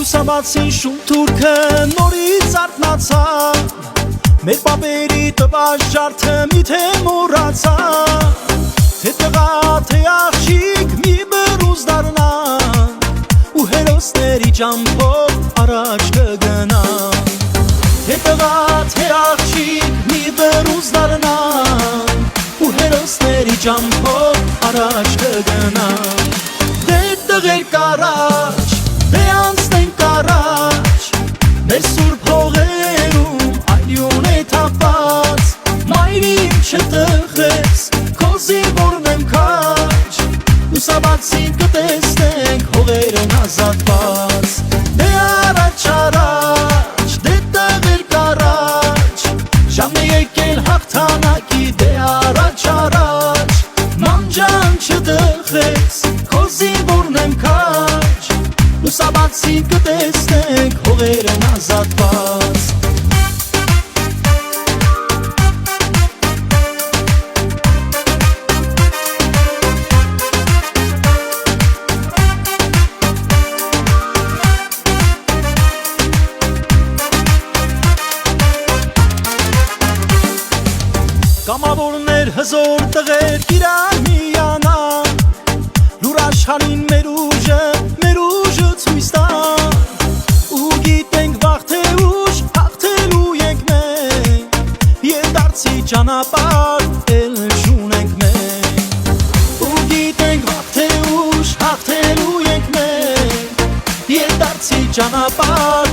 Լուսաբացին շուն թուրքը նորից արթնացավ, մեր պապերի տված ջարդը միթե մոռացավ, թե տղա թե աղջիկ մի բռունց դառնան, ու հերոսների ճամփով առաջ կգնան, թե տղա թե աղջիկ մի բռունց դառնան, ու հերոսների ճամփով առաջ կգնան, դե տղեր կարաջ, դե անցնենք առաջ, մեր սուրբ հողերում այլյուն է թափված, մայրիմ չտխես, քո զինվորն եմ քաջ, լուսաբացին կտեսնենք հողերն ազատված, դե առաջ առաջ, դե տղեր կարաջ, ժամն է եկել հաղթանակի, դե առաջ առաջ, մանջան չտխես, քո զինվորն եմ քաջ, լուսաբացին կտեսնենք հողերն ազատված. Կամավորներ հզոր տղեր իրար միանան, լուր աշխարհին մեր ուժը ցույց տան, ու գիտենք վաղ թե ուշ հաղթելու ենք մենք, երկարցի ճանապարհ էլ շունենք մենք, ու գիտենք վաղ թե ուշ հաղթելու ենք մենք, երկարցի ճանապարհ